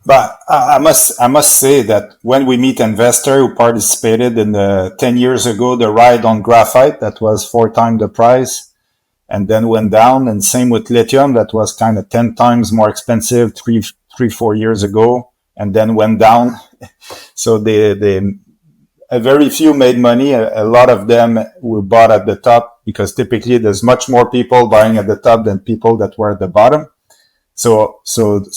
But I must say that when we meet investor who participated in the 10 years ago, the ride on graphite, that was 4 times the price and then went down, and same with lithium, that was kind of 10 times more expensive 4 years ago and then went down. So a very few made money. A lot of them were bought at the top, because typically there's much more people buying at the top than people that were at the bottom. So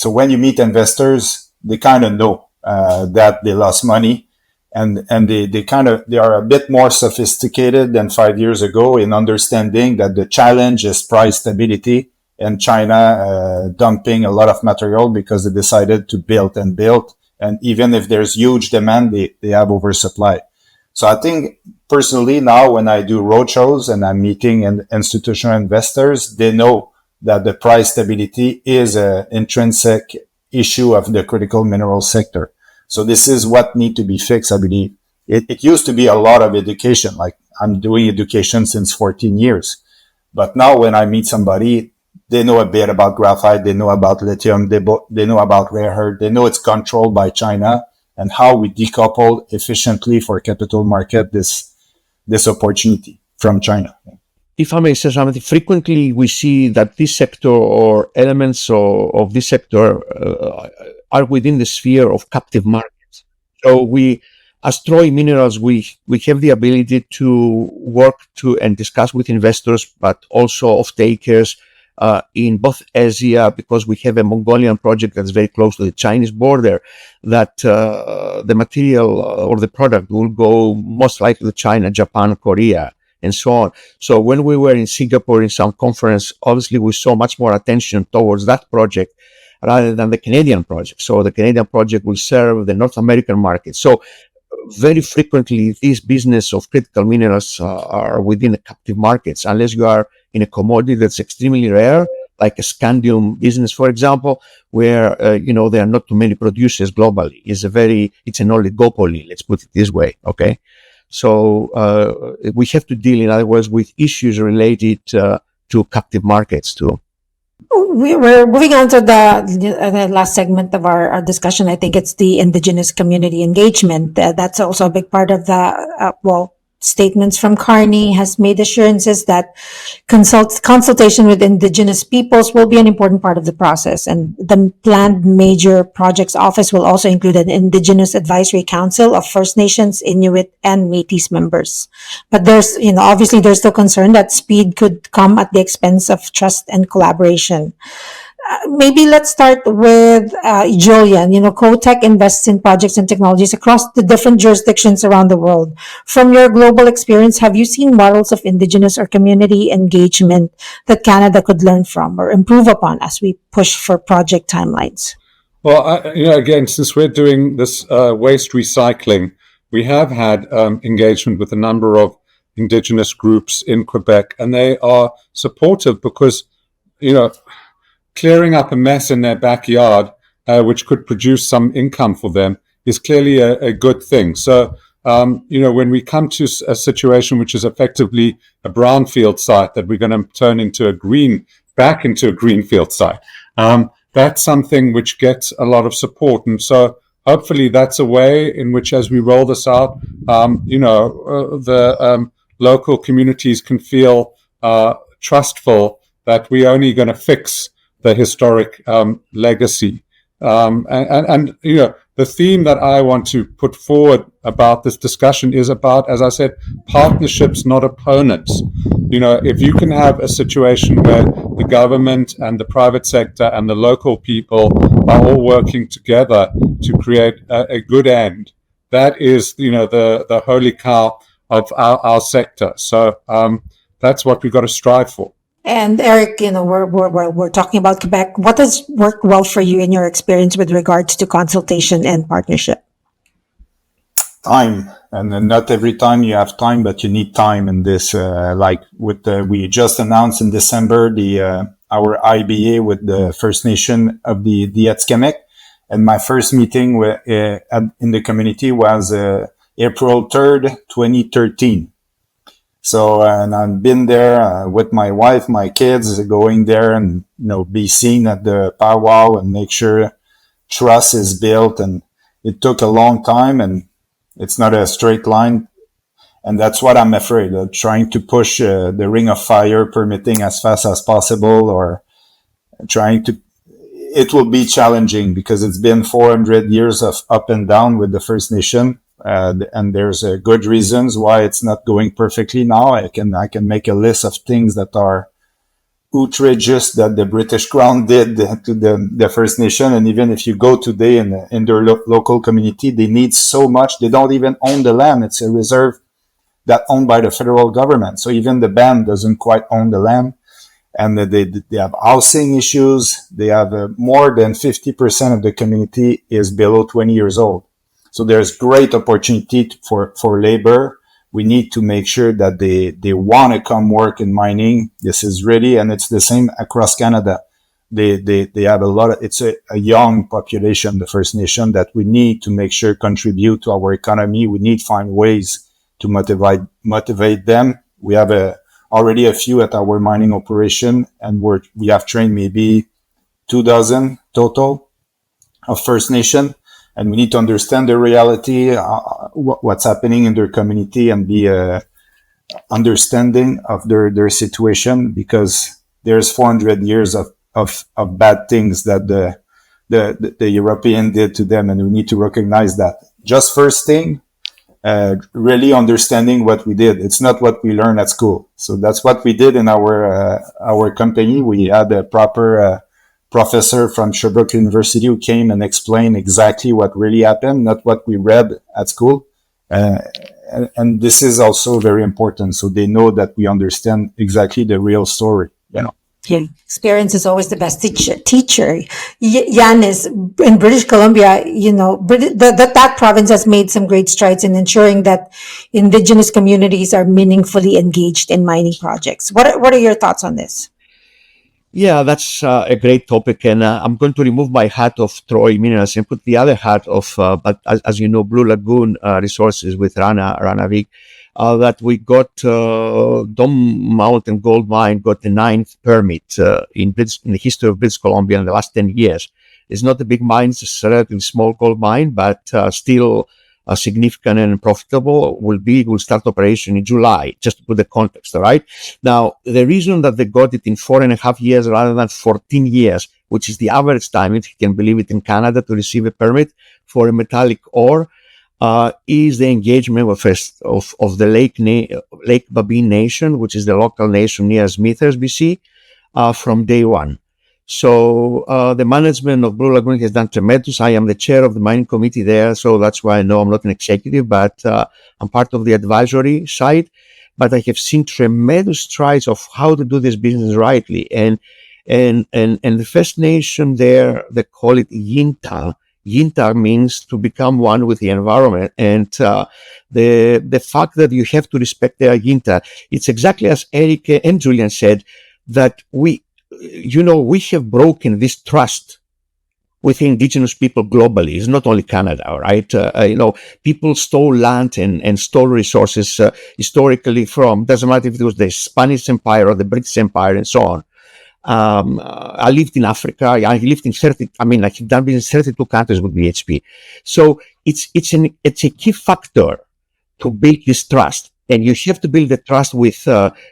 when you meet investors, they kind of know that they lost money. And they are a bit more sophisticated than 5 years ago in understanding that the challenge is price stability and China dumping a lot of material because they decided to build. And even if there's huge demand, they have oversupply. So I think personally now when I do roadshows and I'm meeting institutional investors, they know that the price stability is an intrinsic issue of the critical mineral sector. So this is what need to be fixed, I believe. It used to be a lot of education. Like I'm doing education since 14 years. But now when I meet somebody, they know a bit about graphite, they know about lithium, they know about rare earth, they know it's controlled by China and how we decouple efficiently for capital market this opportunity from China. If I may say something, frequently we see that this sector or elements of this sector are within the sphere of captive markets. So we, as Troy Minerals, we have the ability to work to and discuss with investors, but also off-takers in both Asia, because we have a Mongolian project that's very close to the Chinese border, that the material or the product will go most likely to China, Japan, Korea, and so on. So when we were in Singapore in some conference, obviously we saw much more attention towards that project rather than the Canadian project. So the Canadian project will serve the North American market. So very frequently, this business of critical minerals are within the captive markets, unless you are in a commodity that's extremely rare, like a scandium business, for example, where, there are not too many producers globally. It's an oligopoly, let's put it this way, okay? So we have to deal, in other words, with issues related to captive markets too. We're moving on to the last segment of our discussion. I think it's the Indigenous community engagement. That's also a big part of the, statements from Carney has made assurances that consultation with Indigenous peoples will be an important part of the process. And the planned major projects office will also include an Indigenous Advisory Council of First Nations, Inuit, and Métis members. But there's, obviously there's still concern that speed could come at the expense of trust and collaboration. Maybe let's start with Julian. CoTec invests in projects and technologies across the different jurisdictions around the world. From your global experience, have you seen models of Indigenous or community engagement that Canada could learn from or improve upon as we push for project timelines? Well, again, since we're doing this waste recycling, we have had engagement with a number of Indigenous groups in Quebec, and they are supportive because, clearing up a mess in their backyard, which could produce some income for them, is clearly a good thing. So, when we come to a situation which is effectively a brownfield site that we're going to turn into back into a greenfield site, that's something which gets a lot of support. And so hopefully that's a way in which, as we roll this out, the local communities can feel trustful that we're only going to fix the historic legacy. The theme that I want to put forward about this discussion is about, as I said, partnerships, not opponents. If you can have a situation where the government and the private sector and the local people are all working together to create a good end, that is, the holy cow of our sector. So that's what we've got to strive for. And Eric, we're talking about Quebec. What has worked well for you in your experience with regards to consultation and partnership? Time, and not every time you have time, but you need time in this. We just announced in December our IBA with the First Nation of the Atikamekw, and my first meeting in the community was April 3rd, 2013. So, and I've been there with my wife, my kids, going there and, be seen at the powwow and make sure trust is built. And it took a long time and it's not a straight line. And that's what I'm afraid of, trying to push the ring of fire permitting as fast as possible, or it will be challenging because it's been 400 years of up and down with the First Nation. And there's good reasons why it's not going perfectly now. I can make a list of things that are outrageous that the British Crown did to the First Nation. And even if you go today in their local community, they need so much. They don't even own the land. It's a reserve that owned by the federal government. So even the band doesn't quite own the land. And they have housing issues. They have more than 50% of the community is below 20 years old. So there's great opportunity for labor. We need to make sure that they want to come work in mining. This is ready, and it's the same across Canada. They have a lot of, it's a young population, the First Nation, that we need to make sure contribute to our economy. We need to find ways to motivate them. We have already a few at our mining operation, and we have trained maybe 2 dozen total of First Nation. And we need to understand the reality, what's happening in their community, and be understanding of their situation, because there's 400 years of bad things that the European did to them, and we need to recognize that. Just first thing, really understanding what we did. It's not what we learned at school. So that's what we did in our company. We had a proper professor from Sherbrooke University who came and explained exactly what really happened, not what we read at school. And this is also very important. So they know that we understand exactly the real story, you know. Yeah. Experience is always the best teacher. Yannis, in British Columbia, that province has made some great strides in ensuring that Indigenous communities are meaningfully engaged in mining projects. What are your thoughts on this? Yeah, that's a great topic, and I'm going to remove my hat of Troy Minerals and put the other hat of, but as you know, Blue Lagoon Resources with Rana Vic, that we got Dome Mountain Gold Mine got the 9th permit in the history of British Columbia in the last 10 years. It's not a big mine; it's a relatively small gold mine, but still significant and profitable. Will start operation in July, just to put the context, all right? Now, the reason that they got it in 4.5 years rather than 14 years, which is the average time, if you can believe it, in Canada to receive a permit for a metallic ore, is the engagement of the Lake Babine Nation, which is the local nation near Smithers, BC, from day one. So the management of Blue Lagoon has done tremendous. I am the chair of the mining committee there, so that's why I know I'm not an executive, but I'm part of the advisory side. But I have seen tremendous strides of how to do this business rightly. And the First Nation there, they call it Yinta. Yinta means to become one with the environment. And the fact that you have to respect their Yinta, it's exactly as Eric and Julian said, that we have broken this trust with Indigenous people globally. It's not only Canada, right? People stole land and stole resources historically from, doesn't matter if it was the Spanish Empire or the British Empire and so on. I lived in Africa. I lived in I have done business in 32 countries with BHP. So it's a key factor to build this trust. And you have to build the trust with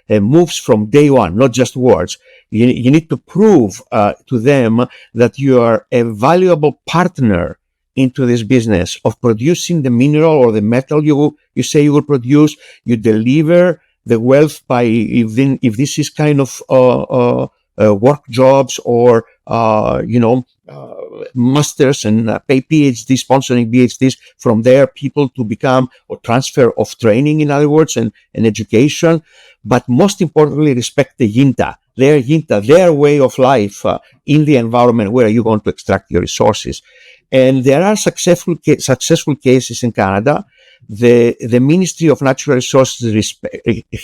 moves from day one, not just words. You need to prove to them that you are a valuable partner into this business of producing the mineral or the metal you say you will produce. You deliver the wealth by, if this is kind of work jobs or masters and pay PhD, sponsoring PhDs from their people to become or transfer of training, in other words, and education. But most importantly, respect the Yinta, their way of life in the environment where you're going to extract your resources. And there are successful cases in Canada. The Ministry of Natural Resources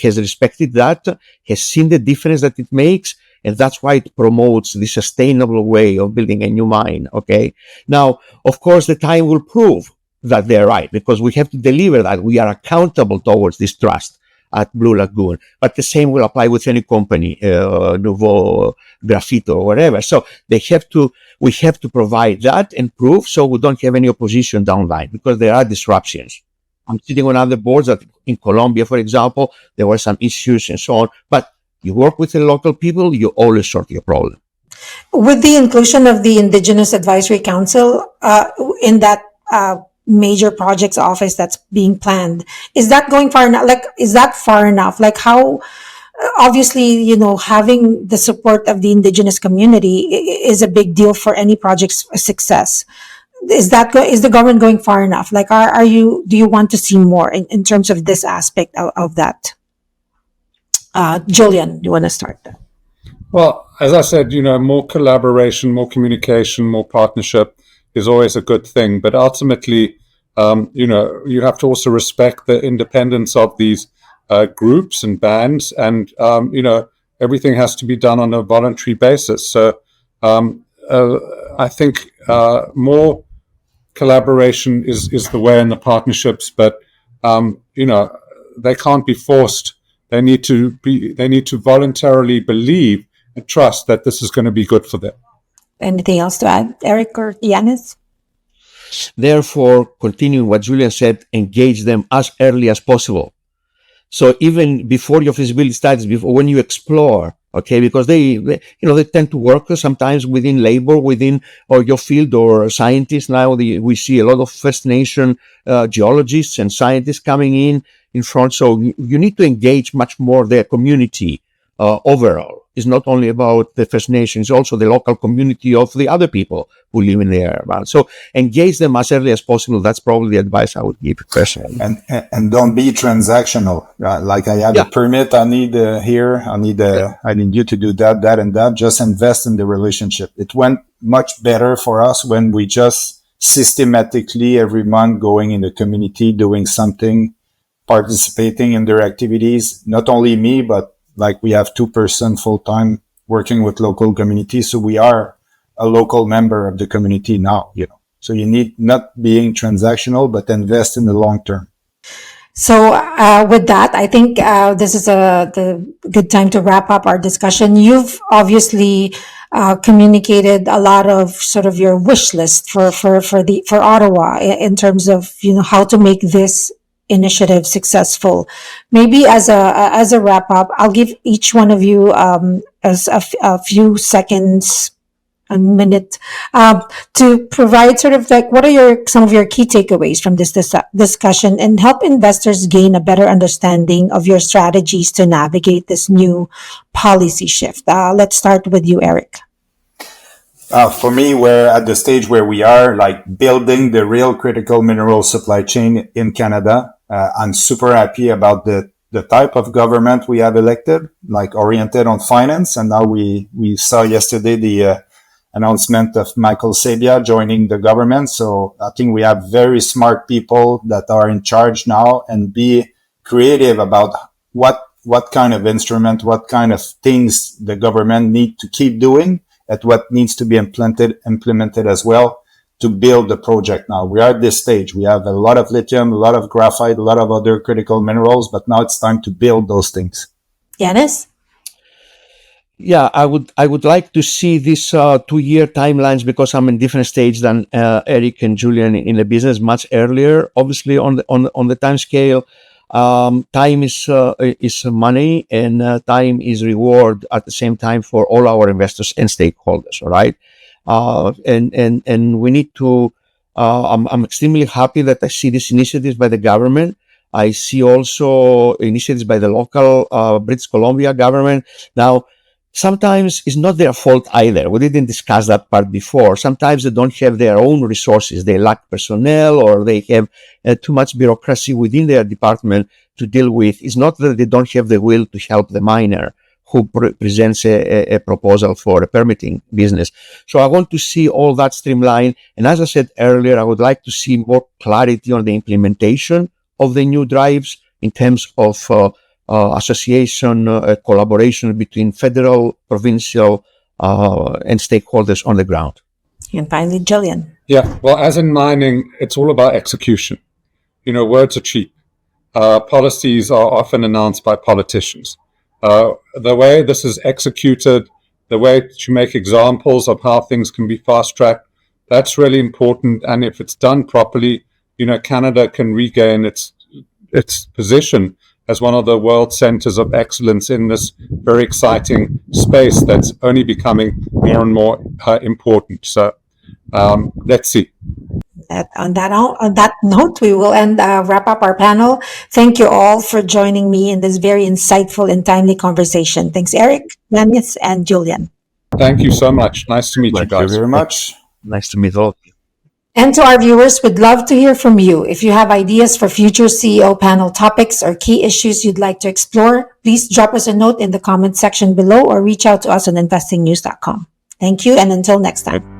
has respected that, has seen the difference that it makes, and that's why it promotes the sustainable way of building a new mine, okay? Now, of course, the time will prove that they're right, because we have to deliver that. We are accountable towards this trust at Blue Lagoon. But the same will apply with any company, Nouveau, Graphite, or whatever. So we have to provide that and prove, so we don't have any opposition down the line, because there are disruptions. I'm sitting on other boards that in Colombia, for example, there were some issues and so on. But you work with the local people, you always sort your problem. With the inclusion of the Indigenous Advisory Council in that major projects office that's being planned, is that going far enough? Like, is that far enough? Like, how Obviously, having the support of the indigenous community is a big deal for any project's success. Is the government going far enough? Like, do you want to see more in terms of this aspect of that? Julian, do you want to start? Well, as I said, more collaboration, more communication, more partnership is always a good thing. But ultimately, you have to also respect the independence of these groups and bands, and everything has to be done on a voluntary basis. So I think more collaboration is the way in the partnerships, but they can't be forced. They need to voluntarily believe and trust that this is going to be good for them. Anything else to add, Eric or Yannis? Therefore, continuing what Julian said, engage them as early as possible. So even before your feasibility studies, before when you explore, okay, because they tend to work sometimes within labor, within or your field or scientists. Now we see a lot of First Nation geologists and scientists coming in front. So you need to engage much more their community overall. It's not only about the First Nations, it's also the local community of the other people who live in the area. So engage them as early as possible. That's probably the advice I would give personally. And don't be transactional. Like I have a permit, I need here, I need you to do that, and that. Just invest in the relationship. It went much better for us when we just systematically every month going in the community, doing something, participating in their activities. Not only me, but like we have 2% full-time working with local communities. So we are a local member of the community now, So you need not being transactional, but invest in the long term. So with that, I think this is the good time to wrap up our discussion. You've obviously communicated a lot of sort of your wish list for Ottawa in terms of how to make this initiative successful. Maybe as a wrap up, I'll give each one of you as a few seconds, a minute, to provide sort of like what are some of your key takeaways from this discussion and help investors gain a better understanding of your strategies to navigate this new policy shift. Let's start with you, Eric. For me, we're at the stage where we are like building the real critical mineral supply chain in Canada. I'm super happy about the type of government we have elected, like oriented on finance. And now we saw yesterday the announcement of Michael Sabia joining the government. So I think we have very smart people that are in charge now, and be creative about what kind of instrument, what kind of things the government need to keep doing, at what needs to be implemented as well to build the project. Now we are at this stage. We have a lot of lithium, a lot of graphite, a lot of other critical minerals, but now it's time to build those things. Yannis? Yeah, I would like to see these 2-year timelines, because I'm in different stage than Eric and Julian in the business much earlier. Obviously, on the time scale, time is money, and time is reward at the same time for all our investors and stakeholders. All right, and we need to. I'm extremely happy that I see these initiatives by the government. I see also initiatives by the local British Columbia government. Now, sometimes it's not their fault either. We didn't discuss that part before. Sometimes they don't have their own resources. They lack personnel, or they have too much bureaucracy within their department to deal with. It's not that they don't have the will to help the miner who presents a proposal for a permitting business. So I want to see all that streamlined. And as I said earlier, I would like to see more clarity on the implementation of the new drives in terms of association, collaboration between federal, provincial, and stakeholders on the ground. And finally, Julian. Yeah, well, as in mining, it's all about execution. Words are cheap. Policies are often announced by politicians. The way this is executed, the way to make examples of how things can be fast-tracked, that's really important. And if it's done properly, Canada can regain its position as one of the world centers of excellence in this very exciting space that's only becoming more and more important. So let's see. On that note, we will wrap up our panel. Thank you all for joining me in this very insightful and timely conversation. Thanks, Eric, Yannis, and Julian. Thank you so much. Nice to meet you Thank you guys. very much. Nice to meet all of you. And to our viewers, we'd love to hear from you. If you have ideas for future CEO panel topics or key issues you'd like to explore, please drop us a note in the comment section below or reach out to us on investingnews.com. Thank you, and until next time.